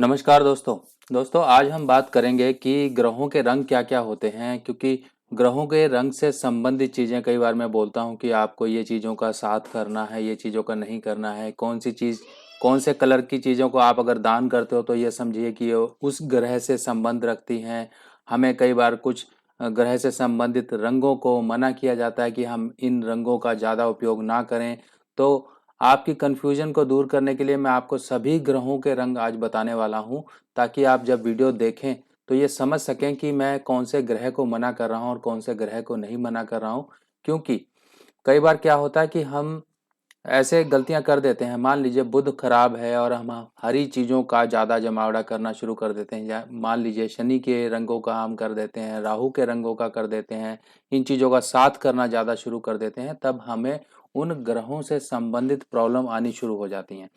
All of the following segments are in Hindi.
नमस्कार दोस्तों आज हम बात करेंगे कि ग्रहों के रंग क्या क्या होते हैं। क्योंकि ग्रहों के रंग से संबंधित चीज़ें कई बार मैं बोलता हूं कि आपको ये चीज़ों का साथ करना है, ये चीज़ों का नहीं करना है। कौन सी चीज़, कौन से कलर की चीज़ों को आप अगर दान करते हो तो ये समझिए कि ये उस ग्रह से संबंध रखती हैं। हमें कई बार कुछ ग्रह से संबंधित रंगों को मना किया जाता है कि हम इन रंगों का ज़्यादा उपयोग ना करें। तो आपकी कन्फ्यूजन को दूर करने के लिए मैं आपको सभी ग्रहों के रंग आज बताने वाला हूं, ताकि आप जब वीडियो देखें तो ये समझ सकें कि मैं कौन से ग्रह को मना कर रहा हूं और कौन से ग्रह को नहीं मना कर रहा हूं। क्योंकि कई बार क्या होता है कि हम ऐसे गलतियां कर देते हैं। मान लीजिए बुध खराब है और हम हरी चीज़ों का ज़्यादा जमावड़ा करना शुरू कर देते हैं, या मान लीजिए शनि के रंगों का हम कर देते हैं, राहु के रंगों का कर देते हैं, इन चीज़ों का साथ करना ज़्यादा शुरू कर देते हैं, तब हमें उन ग्रहों से संबंधित प्रॉब्लम आनी शुरू हो जाती हैं।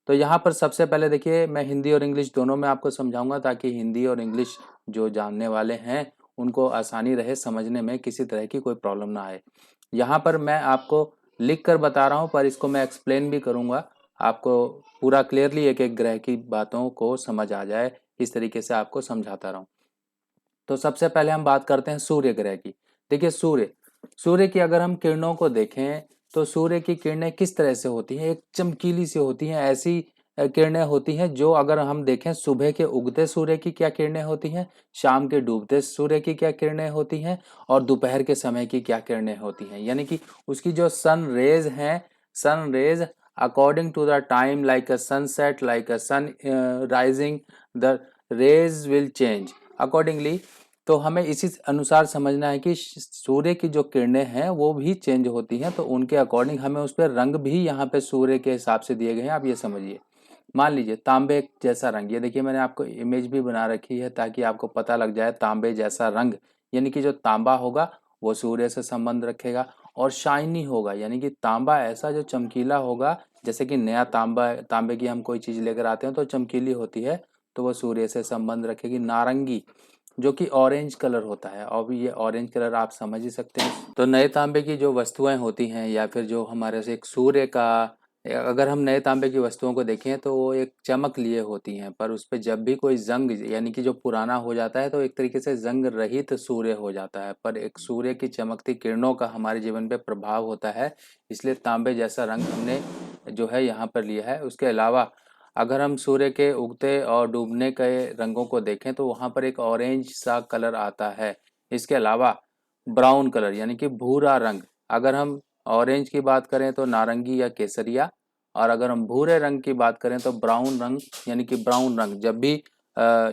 तो यहाँ पर सबसे पहले देखिए, मैं हिंदी और इंग्लिश दोनों में आपको समझाऊंगा, ताकि हिंदी और इंग्लिश जो जानने वाले हैं उनको आसानी रहे समझने में, किसी तरह की कोई प्रॉब्लम ना आए। यहाँ पर मैं आपको लिख कर बता रहा हूँ, पर इसको मैं एक्सप्लेन भी करूँगा, आपको पूरा क्लियरली एक एक ग्रह की बातों को समझ आ जाए, इस तरीके से आपको समझाता रहूँ। तो सबसे पहले हम बात करते हैं सूर्य ग्रह की। देखिए सूर्य की अगर हम किरणों को देखें तो सूर्य की किरणें किस तरह से होती हैं, एक चमकीली सी होती हैं। ऐसी किरणें होती हैं जो अगर हम देखें, सुबह के उगते सूर्य की क्या किरणें होती हैं, शाम के डूबते सूर्य की क्या किरणें होती हैं, और दोपहर के समय की क्या किरणें होती हैं। यानी कि उसकी जो सन रेज हैं, sun rays according to the time, like a sunset, like a sun rising, the rays will change accordingly. तो हमें इसी अनुसार समझना है कि सूर्य की जो किरणें हैं वो भी चेंज होती हैं, तो उनके अकॉर्डिंग हमें उस पर रंग भी यहाँ पे सूर्य के हिसाब से दिए गए हैं। आप ये समझिए, मान लीजिए तांबे जैसा रंग, ये देखिए मैंने आपको इमेज भी बना रखी है ताकि आपको पता लग जाए। तांबे जैसा रंग यानी कि जो तांबा होगा वो सूर्य से संबंध रखेगा, और शाइनी होगा यानी कि तांबा ऐसा जो चमकीला होगा, जैसे कि नया तांबे की हम कोई चीज लेकर आते हैं तो चमकीली होती है, तो वो सूर्य से संबंध रखेगी। नारंगी जो कि ऑरेंज कलर होता है, और भी ये ऑरेंज कलर आप समझ ही सकते हैं। तो नए तांबे की जो वस्तुएं होती हैं, या फिर जो हमारे से एक सूर्य का, अगर हम नए तांबे की वस्तुओं को देखें तो वो एक चमक लिए होती हैं, पर उस पर जब भी कोई जंग यानी कि जो पुराना हो जाता है तो एक तरीके से जंग रहित सूर्य हो जाता है, पर एक सूर्य की चमकती किरणों का हमारे जीवन पे प्रभाव होता है। इसलिए तांबे जैसा रंग हमने जो है यहाँ पर लिया है। उसके अलावा अगर हम सूर्य के उगते और डूबने के रंगों को देखें तो वहां पर एक ऑरेंज सा कलर आता है। इसके अलावा ब्राउन कलर यानी कि भूरा रंग, अगर हम ऑरेंज की बात करें तो नारंगी या केसरिया, और अगर हम भूरे रंग की बात करें तो ब्राउन रंग यानी कि ब्राउन रंग। जब भी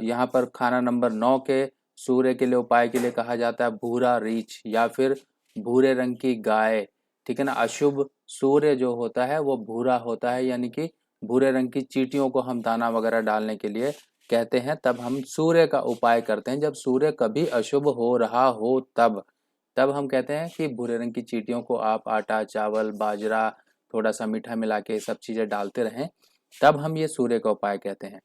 यहाँ पर खाना नंबर 9 के सूर्य के लिए उपाय के लिए कहा जाता है भूरा रीछ, या फिर भूरे रंग की गाय, ठीक है ना। अशुभ सूर्य जो होता है वो भूरा होता है, यानी कि भूरे रंग की चींटियों को हम दाना वगैरह डालने के लिए कहते हैं। तब हम सूर्य का उपाय करते हैं, जब सूर्य कभी अशुभ हो रहा हो तब तब हम कहते हैं कि भूरे रंग की चींटियों को आप आटा, चावल, बाजरा, थोड़ा सा मीठा मिला के सब चीजें डालते रहें, तब हम ये सूर्य का उपाय कहते हैं।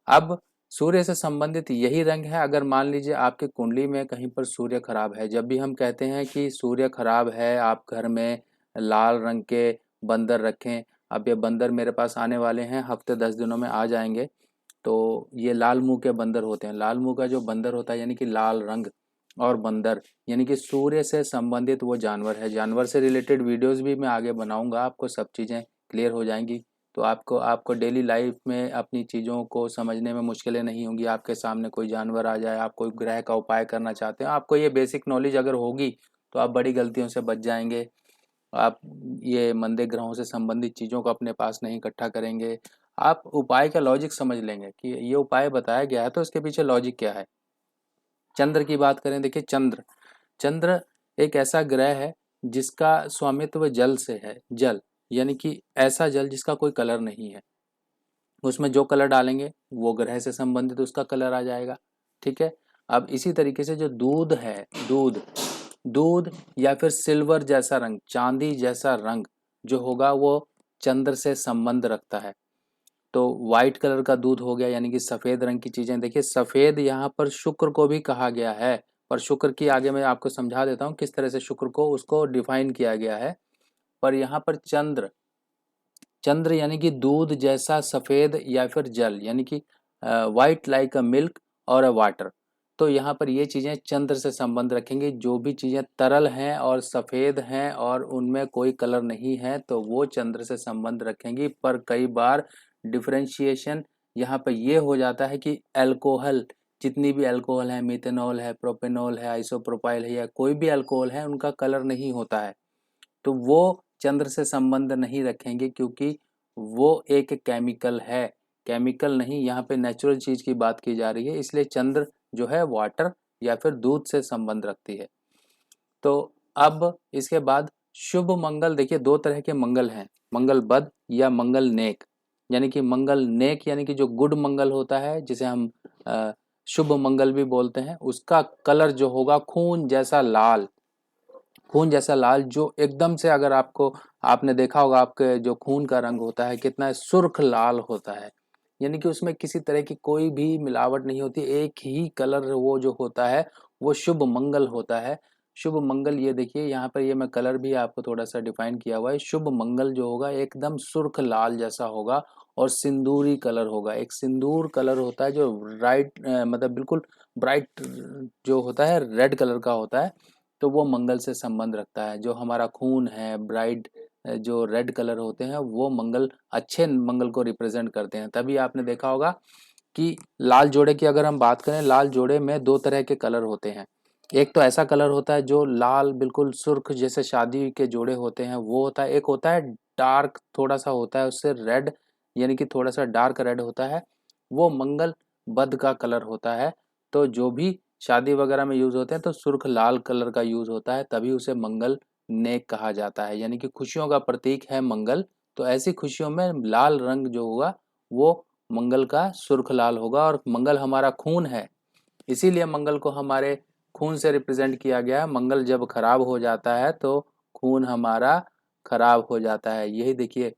अब सूर्य से संबंधित यही रंग है। अगर मान लीजिए आपकी कुंडली में कहीं पर सूर्य खराब है, जब भी हम कहते हैं कि सूर्य खराब है, आप घर में लाल रंग के बंदर रखें। अब ये बंदर मेरे पास आने वाले हैं, हफ्ते 10 दिनों में आ जाएंगे। तो ये लाल मुंह के बंदर होते हैं। लाल मुंह का जो बंदर होता है यानी कि लाल रंग, और बंदर यानी कि सूर्य से संबंधित वो जानवर है। जानवर से रिलेटेड वीडियोस भी मैं आगे बनाऊंगा, आपको सब चीज़ें क्लियर हो जाएंगी। तो आपको आपको डेली लाइफ में अपनी चीज़ों को समझने में मुश्किलें नहीं होंगी। आपके सामने कोई जानवर आ जाए, आप कोई ग्रह का उपाय करना चाहते हो, आपको ये बेसिक नॉलेज अगर होगी तो आप बड़ी गलतियों से बच जाएंगे। आप ये मंदे ग्रहों से संबंधित चीज़ों को अपने पास नहीं इकट्ठा करेंगे। आप उपाय का लॉजिक समझ लेंगे कि ये उपाय बताया गया है तो इसके पीछे लॉजिक क्या है। चंद्र की बात करें, देखिए चंद्र एक ऐसा ग्रह है जिसका स्वामित्व जल से है। जल यानी कि ऐसा जल जिसका कोई कलर नहीं है, उसमें जो कलर डालेंगे वो ग्रह से संबंधित उसका कलर आ जाएगा, ठीक है। अब इसी तरीके से जो दूध है, दूध दूध या फिर सिल्वर जैसा रंग, चांदी जैसा रंग जो होगा वो चंद्र से संबंध रखता है। तो व्हाइट कलर का दूध हो गया यानी कि सफेद रंग की चीजें। देखिए सफेद यहाँ पर शुक्र को भी कहा गया है, पर शुक्र की आगे मैं आपको समझा देता हूँ किस तरह से शुक्र को उसको डिफाइन किया गया है। पर यहाँ पर चंद्र, चंद्र यानी कि दूध जैसा सफेद, या फिर जल यानी कि वाइट लाइक अ मिल्क और अ वाटर। तो यहाँ पर ये चीज़ें चंद्र से संबंध रखेंगी। जो भी चीज़ें तरल हैं और सफ़ेद हैं और उनमें कोई कलर नहीं है तो वो चंद्र से संबंध रखेंगी। पर कई बार डिफरेंशिएशन यहाँ पर ये हो जाता है कि अल्कोहल, जितनी भी अल्कोहल है, मिथेनॉल है, प्रोपेनॉल है, आइसोप्रोपाइल है या कोई भी अल्कोहल है, उनका कलर नहीं होता है। तो वो चंद्र से संबंध नहीं रखेंगे क्योंकि वो एक केमिकल है, केमिकल नहीं, यहाँ पे नेचुरल चीज की बात की जा रही है। इसलिए चंद्र जो है वाटर या फिर दूध से संबंध रखती है। तो अब इसके बाद शुभ मंगल, देखिए दो तरह के मंगल हैं, मंगल बद या मंगल नेक। यानी कि मंगल नेक यानी कि जो गुड मंगल होता है, जिसे हम शुभ मंगल भी बोलते हैं, उसका कलर जो होगा खून जैसा लाल, खून जैसा लाल, जो एकदम से, अगर आपको, आपने देखा होगा आपके जो खून का रंग होता है कितना सुर्ख लाल होता है, यानी कि उसमें किसी तरह की कोई भी मिलावट नहीं होती, एक ही कलर वो जो होता है वो शुभ मंगल होता है। शुभ मंगल, ये देखिए यहाँ पर ये मैं कलर भी आपको थोड़ा सा डिफाइन किया हुआ है। शुभ मंगल जो होगा एकदम सुर्ख लाल जैसा होगा और सिंदूरी कलर होगा। एक सिंदूर कलर होता है जो मतलब बिल्कुल ब्राइट जो होता है रेड कलर का होता है, तो वो मंगल से संबंध रखता है। जो हमारा खून है ब्राइट जो रेड कलर होते हैं वो मंगल, अच्छे मंगल को रिप्रेजेंट करते हैं। तभी आपने देखा होगा कि लाल जोड़े की अगर हम बात करें, लाल जोड़े में दो तरह के कलर होते हैं। एक तो ऐसा कलर होता है जो लाल बिल्कुल सुर्ख जैसे शादी के जोड़े होते हैं वो होता है। एक होता है डार्क थोड़ा सा होता है उससे रेड, यानी कि थोड़ा सा डार्क रेड होता है, वो मंगल बद का कलर होता है। तो जो भी शादी वगैरह में यूज होते हैं तो सुर्ख लाल कलर का यूज होता है, तभी उसे मंगल नेक कहा जाता है, यानी कि खुशियों का प्रतीक है मंगल। तो ऐसी खुशियों में लाल रंग जो होगा वो मंगल का सुर्ख लाल होगा। और मंगल हमारा खून है, इसीलिए मंगल को हमारे खून से रिप्रेजेंट किया गया है। मंगल जब खराब हो जाता है तो खून हमारा खराब हो जाता है। यही देखिए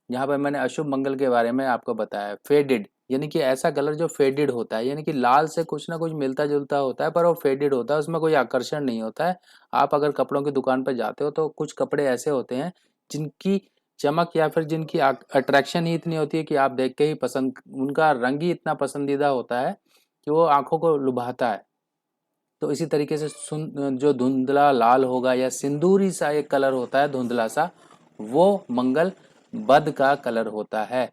यहाँ पर मैंने अशुभ मंगल के बारे में आपको बताया। फेडेड यानी कि ऐसा कलर जो फेडेड होता है, यानी कि लाल से कुछ ना कुछ मिलता जुलता होता है पर वो फेडेड होता है, उसमें कोई आकर्षण नहीं होता है। आप अगर कपड़ों की दुकान पर जाते हो तो कुछ कपड़े ऐसे होते हैं जिनकी चमक या फिर जिनकी अट्रैक्शन ही इतनी होती है कि आप देख के ही पसंद, उनका रंग ही इतना पसंदीदा होता है कि वो आंखों को लुभाता है। तो इसी तरीके से जो धुंधला लाल होगा या सिंदूरी सा एक कलर होता है धुंधला सा, वो मंगल बद का कलर होता है।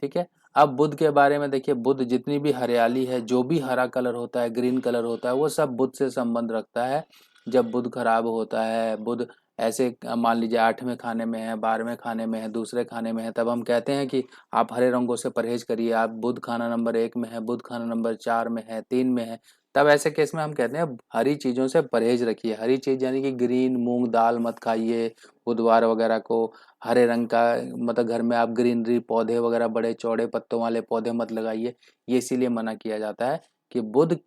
ठीक है। अब बुध के बारे में देखिए, बुध जितनी भी हरियाली है, जो भी हरा कलर होता है, ग्रीन कलर होता है, वो सब बुध से संबंध रखता है। जब बुध खराब होता है, बुध ऐसे मान लीजिए 8वें खाने में है, 12वें खाने में है, दूसरे खाने में है, तब हम कहते हैं कि आप हरे रंगों से परहेज करिए। आप बुध खाना नंबर 1 में है, बुध खाना नंबर 4 में है, 3 में है, तब ऐसे केस में हम कहते हैं हरी चीजों से परहेज रखिए। हरी चीज यानी कि ग्रीन मूंग दाल मत खाइए बुधवार वगैरह को। हरे रंग का मतलब घर में आप ग्रीनरी पौधे वगैरह बड़े चौड़े पत्तों वाले पौधे मत लगाइए। ये इसीलिए मना किया जाता है कि बुध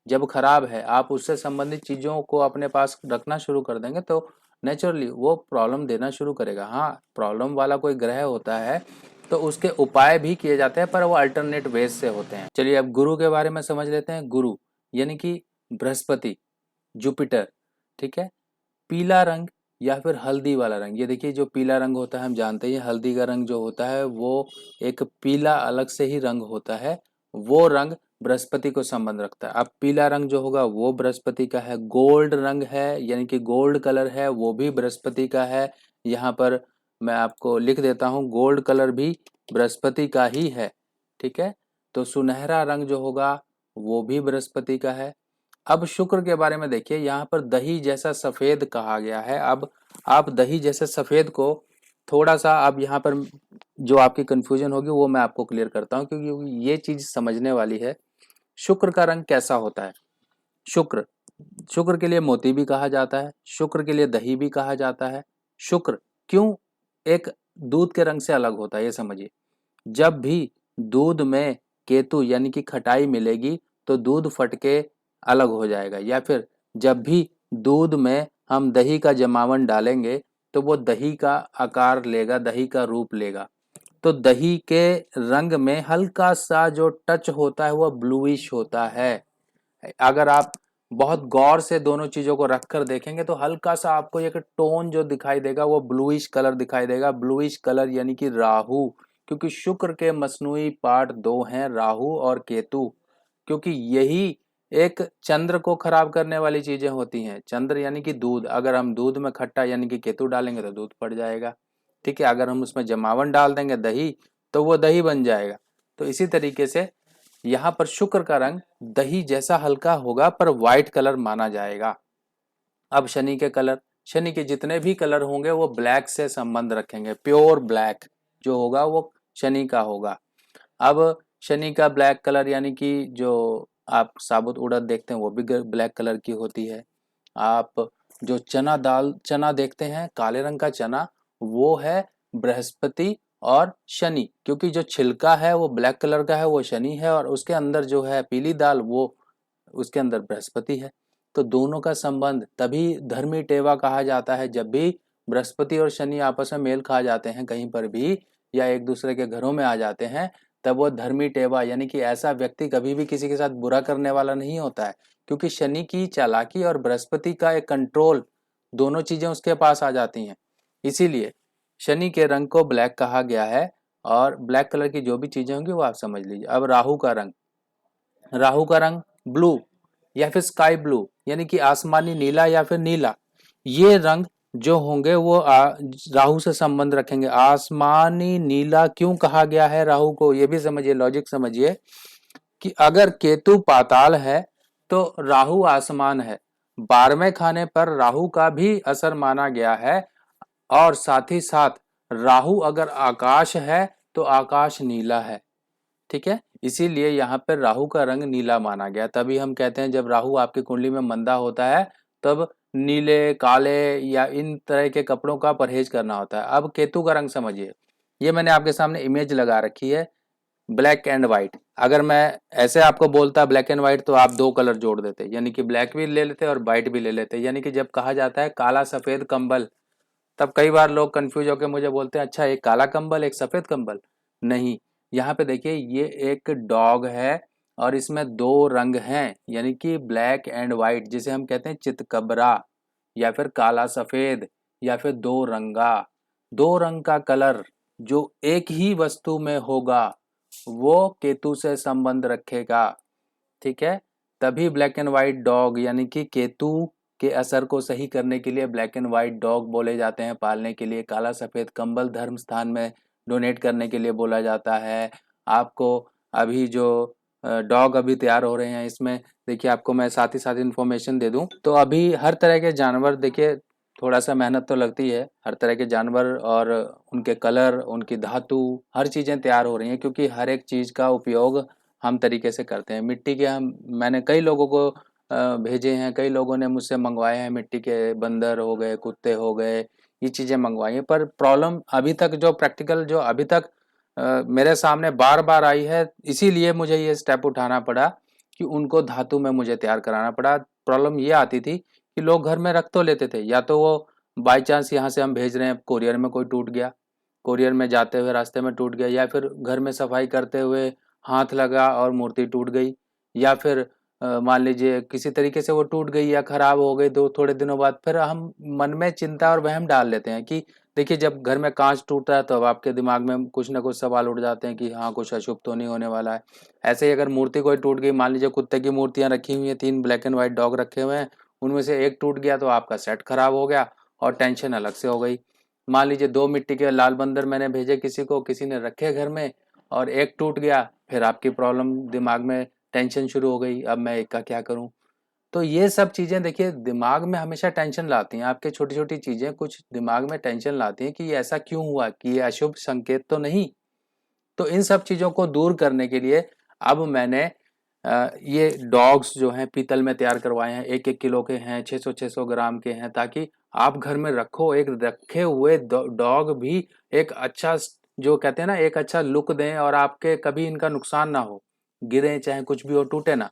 जब खराब है, आप उससे संबंधित चीजों को अपने पास रखना शुरू कर देंगे तो नेचुरली वो प्रॉब्लम देना शुरू करेगा। हाँ, प्रॉब्लम वाला कोई ग्रह होता है तो उसके उपाय भी किए जाते हैं पर वो अल्टरनेट वेज से होते हैं। चलिए अब गुरु के बारे में समझ लेते हैं। गुरु यानी कि बृहस्पति, जुपिटर। ठीक है। पीला रंग या फिर हल्दी वाला रंग, ये देखिए जो पीला रंग होता है हम जानते हैं, हल्दी का रंग जो होता है वो एक पीला अलग से ही रंग होता है, वो रंग बृहस्पति को संबंध रखता है। अब पीला रंग जो होगा वो बृहस्पति का है। गोल्ड रंग है यानी कि गोल्ड कलर है, वो भी बृहस्पति का है। यहाँ पर मैं आपको लिख देता हूँ, गोल्ड कलर भी बृहस्पति का ही है। ठीक है। तो सुनहरा रंग जो होगा वो भी बृहस्पति का है। अब शुक्र के बारे में देखिए, यहाँ पर दही जैसा सफेद कहा गया है। अब आप दही जैसे सफेद को थोड़ा सा, अब यहाँ पर जो आपकी कंफ्यूजन होगी वो मैं आपको क्लियर करता हूँ क्योंकि ये चीज समझने वाली है। शुक्र का रंग कैसा होता है? शुक्र, शुक्र के लिए मोती भी कहा जाता है, शुक्र के लिए दही भी कहा जाता है। शुक्र क्यों एक दूध के रंग से अलग होता है, ये समझिए। जब भी दूध में केतु यानी कि खटाई मिलेगी तो दूध फटके अलग हो जाएगा, या फिर जब भी दूध में हम दही का जमावन डालेंगे तो वो दही का आकार लेगा, दही का रूप लेगा। तो दही के रंग में हल्का सा जो टच होता है वो ब्लूइश होता है। अगर आप बहुत गौर से दोनों चीजों को रखकर देखेंगे तो हल्का सा आपको एक टोन जो दिखाई देगा वो ब्लूइश कलर दिखाई देगा। ब्लूइश कलर यानी कि राहु, क्योंकि शुक्र के मसनूई पार्ट दो हैं, राहु और केतु, क्योंकि यही एक चंद्र को खराब करने वाली चीजें होती हैं। चंद्र यानी कि दूध, अगर हम दूध में खट्टा यानी कि केतु डालेंगे तो दूध पड़ जाएगा, ठीक है। अगर हम उसमें जमावन डाल देंगे दही, तो वो दही बन जाएगा। तो इसी तरीके से यहाँ पर शुक्र का रंग दही जैसा हल्का होगा पर व्हाइट कलर माना जाएगा। अब शनि के कलर, शनि के जितने भी कलर होंगे वो ब्लैक से संबंध रखेंगे, प्योर ब्लैक जो होगा वो शनि का होगा। अब शनि का ब्लैक कलर यानी कि जो आप साबुत उड़द देखते हैं वो भी ब्लैक कलर की होती है। आप जो चना देखते हैं काले रंग का चना, वो है बृहस्पति और शनि, क्योंकि जो छिलका है वो ब्लैक कलर का है वो शनि है, और उसके अंदर जो है पीली दाल वो उसके अंदर बृहस्पति है। तो दोनों का संबंध तभी धर्मी टेवा कहा जाता है, जब भी बृहस्पति और शनि आपस में मेल खा जाते हैं कहीं पर भी, या एक दूसरे के घरों में आ जाते हैं, तब वो धर्मी टेवा यानी कि ऐसा व्यक्ति कभी भी किसी के साथ बुरा करने वाला नहीं होता है, क्योंकि शनि की चालाकी और बृहस्पति का एक कंट्रोल, दोनों चीजें उसके पास आ जाती हैं। इसीलिए शनि के रंग को ब्लैक कहा गया है, और ब्लैक कलर की जो भी चीजें होंगी वो आप समझ लीजिए। अब राहु का रंग, राहु का रंग ब्लू या फिर स्काई ब्लू यानी कि आसमानी नीला या फिर नीला, ये रंग जो होंगे वो राहु से संबंध रखेंगे। आसमानी नीला क्यों कहा गया है राहु को, ये भी समझिए, लॉजिक समझिए कि अगर केतु पाताल है तो राहु आसमान है, 12वें खाने पर राहु का भी असर माना गया है, और साथ ही साथ राहु अगर आकाश है तो आकाश नीला है, ठीक है। इसीलिए यहाँ पर राहु का रंग नीला माना गया। तभी हम कहते हैं जब राहु आपकी कुंडली में मंदा होता है तब नीले काले या इन तरह के कपड़ों का परहेज करना होता है। अब केतु का रंग समझिए, ये मैंने आपके सामने इमेज लगा रखी है, ब्लैक एंड व्हाइट। अगर मैं ऐसे आपको बोलता ब्लैक एंड व्हाइट तो आप दो कलर जोड़ देते, यानी कि ब्लैक भी ले लेते और व्हाइट भी ले लेते। यानी कि जब कहा जाता है काला सफेद कंबल, तब कई बार लोग कंफ्यूज होकर मुझे बोलते हैं अच्छा एक काला कंबल एक सफेद कंबल, नहीं। यहाँ पे देखिए ये एक डॉग है और इसमें दो रंग हैं, यानी कि ब्लैक एंड व्हाइट, जिसे हम कहते हैं चितकबरा या फिर काला सफेद या फिर दो रंगा। दो रंग का कलर जो एक ही वस्तु में होगा वो केतु से संबंध रखेगा, ठीक है। तभी ब्लैक एंड व्हाइट डॉग यानी कि केतु के असर को सही करने के लिए ब्लैक एंड व्हाइट डॉग बोले जाते हैं पालने के लिए। काला सफेद कंबल धर्म स्थान में डोनेट करने के लिए बोला जाता है। आपको अभी जो डॉग अभी तैयार हो रहे हैं इसमें देखिए, आपको मैं साथ ही साथ इन्फॉर्मेशन दे दूं तो अभी हर तरह के जानवर, देखिए थोड़ा सा मेहनत तो लगती है, हर तरह के जानवर और उनके कलर, उनकी धातु, हर चीज़ें तैयार हो रही हैं, क्योंकि हर एक चीज़ का उपयोग हम तरीके से करते हैं। मिट्टी के हम मैंने कई लोगों को भेजे हैं, कई लोगों ने मुझसे मंगवाए हैं, मिट्टी के बंदर हो गए, कुत्ते हो गए, ये चीज़ें मंगवाई हैं। पर प्रॉब्लम अभी तक जो प्रैक्टिकल जो अभी तक मेरे सामने बार बार आई है, इसीलिए मुझे ये स्टेप उठाना पड़ा कि उनको धातु में मुझे तैयार कराना पड़ा। प्रॉब्लम ये आती थी कि लोग घर में रख तो लेते थे, या तो वो बाई चांस यहाँ से हम भेज रहे हैं कोरियर में कोई टूट गया, कोरियर में जाते हुए रास्ते में टूट गया, या फिर घर में सफाई करते हुए हाथ लगा और मूर्ति टूट गई, या फिर मान लीजिए किसी तरीके से वो टूट गई या खराब हो गई, दो थोड़े दिनों बाद फिर हम मन में चिंता और वहम डाल लेते हैं कि देखिए जब घर में कांच टूटता है तो अब आपके दिमाग में कुछ ना कुछ सवाल उठ जाते हैं कि हाँ कुछ अशुभ तो नहीं होने वाला है। ऐसे ही अगर मूर्ति कोई टूट गई, मान लीजिए कुत्ते की मूर्तियां रखी हुई हैं, 3 ब्लैक एंड व्हाइट डॉग रखे हुए हैं, उनमें से एक टूट गया तो आपका सेट खराब हो गया और टेंशन अलग से हो गई। मान लीजिए 2 मिट्टी के लाल बंदर मैंने भेजे किसी को, किसी ने रखे घर में और एक टूट गया, फिर आपकी प्रॉब्लम दिमाग में टेंशन शुरू हो गई, अब मैं एक का क्या करूं। तो ये सब चीजें देखिए दिमाग में हमेशा टेंशन लाती हैं, आपके छोटी छोटी चीजें कुछ दिमाग में टेंशन लाती हैं कि ये ऐसा क्यों हुआ, कि ये अशुभ संकेत तो नहीं। तो इन सब चीजों को दूर करने के लिए अब मैंने ये डॉग्स जो हैं पीतल में तैयार करवाए हैं, 1-1 किलो के हैं, 600-600 ग्राम के हैं, ताकि आप घर में रखो, एक रखे हुए डॉग भी एक अच्छा, जो कहते हैं ना, एक अच्छा लुक दें और आपके कभी इनका नुकसान ना हो, गिरे चाहे कुछ भी हो, टूटे ना।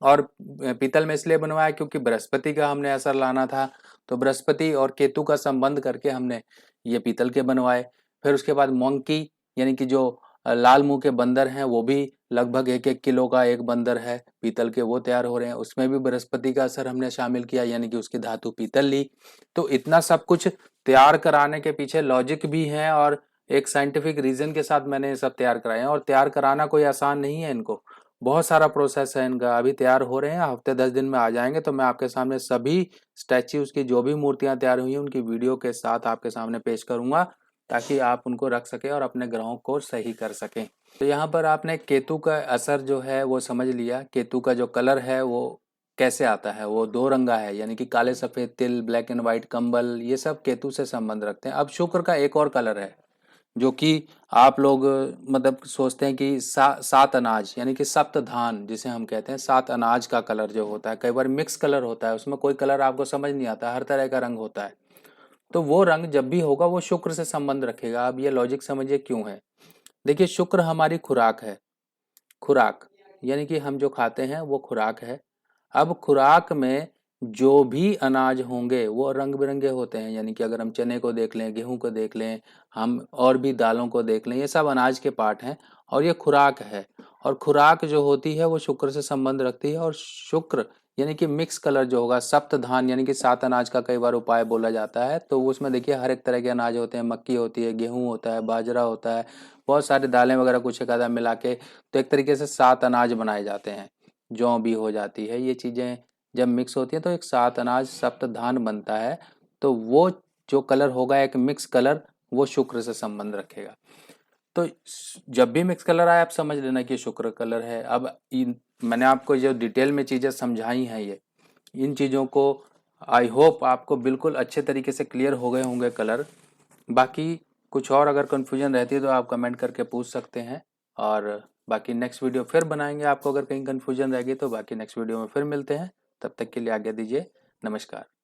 और पीतल में इसलिए बनवाया क्योंकि बृहस्पति का हमने असर लाना था, तो बृहस्पति और केतु का संबंध करके हमने ये पीतल के बनवाए। फिर उसके बाद मोंकी यानी कि जो लाल मुंह के बंदर हैं, वो भी लगभग 1-1 किलो का एक बंदर है पीतल के, वो तैयार हो रहे हैं, उसमें भी बृहस्पति का असर हमने शामिल किया, यानी कि उसकी धातु पीतल ली। तो इतना सब कुछ तैयार कराने के पीछे लॉजिक भी है और एक साइंटिफिक रीजन के साथ मैंने ये सब तैयार कराए हैं, और तैयार कराना कोई आसान नहीं है इनको, बहुत सारा प्रोसेस है इनका। अभी तैयार हो रहे हैं, हफ्ते 10 दिन में आ जाएंगे, तो मैं आपके सामने सभी स्टैच्यूज की जो भी मूर्तियां तैयार हुई हैं उनकी वीडियो के साथ आपके सामने पेश करूंगा, ताकि आप उनको रख सकें और अपने ग्रहों को सही कर सकें। तो यहाँ पर आपने केतु का असर जो है वो समझ लिया। केतु का जो कलर है वो कैसे आता है, वो दो रंगा है, यानी कि काले सफेद तिल, ब्लैक एंड व्हाइट कंबल, ये सब केतु से संबंध रखते हैं। अब शुक्र का एक और कलर है, जो कि आप लोग मतलब सोचते हैं कि सात अनाज, यानी कि सप्त धान जिसे हम कहते हैं, सात अनाज का कलर जो होता है, कई बार मिक्स कलर होता है, उसमें कोई कलर आपको समझ नहीं आता, हर तरह का रंग होता है। तो वो रंग जब भी होगा वो शुक्र से संबंध रखेगा। अब ये लॉजिक समझिए क्यों है। देखिए, शुक्र हमारी खुराक है। खुराक यानी कि हम जो खाते हैं वो खुराक है। अब खुराक में जो भी अनाज होंगे वो रंग बिरंगे होते हैं, यानी कि अगर हम चने को देख लें, गेहूं को देख लें, हम और भी दालों को देख लें, ये सब अनाज के पार्ट हैं और ये खुराक है। और खुराक जो होती है वो शुक्र से संबंध रखती है। और शुक्र यानी कि मिक्स कलर जो होगा, सप्त धान यानी कि सात अनाज का कई बार उपाय बोला जाता है, तो उसमें देखिए हर एक तरह के अनाज होते हैं, मक्की होती है, गेहूं होता है, बाजरा होता है, बहुत सारी दालें वगैरह कुछ एक आधा मिला के, तो एक तरीके से सात अनाज बनाए जाते हैं। जौ भी हो जाती है, ये चीज़ें जब मिक्स होती है तो एक सात अनाज सप्त धान बनता है। तो वो जो कलर होगा एक मिक्स कलर, वो शुक्र से संबंध रखेगा। तो जब भी मिक्स कलर आए आप समझ लेना कि शुक्र कलर है। अब इन मैंने आपको जो डिटेल में चीज़ें समझाई हैं, ये इन चीज़ों को आई होप आपको बिल्कुल अच्छे तरीके से क्लियर हो गए होंगे कलर। बाकी कुछ और अगर कन्फ्यूजन रहती है तो आप कमेंट करके पूछ सकते हैं, और बाकी नेक्स्ट वीडियो फिर बनाएंगे। आपको अगर कहीं कन्फ्यूजन रहेगी तो बाकी नेक्स्ट वीडियो में फिर मिलते हैं। तब तक के लिए आज्ञा दीजिए। नमस्कार।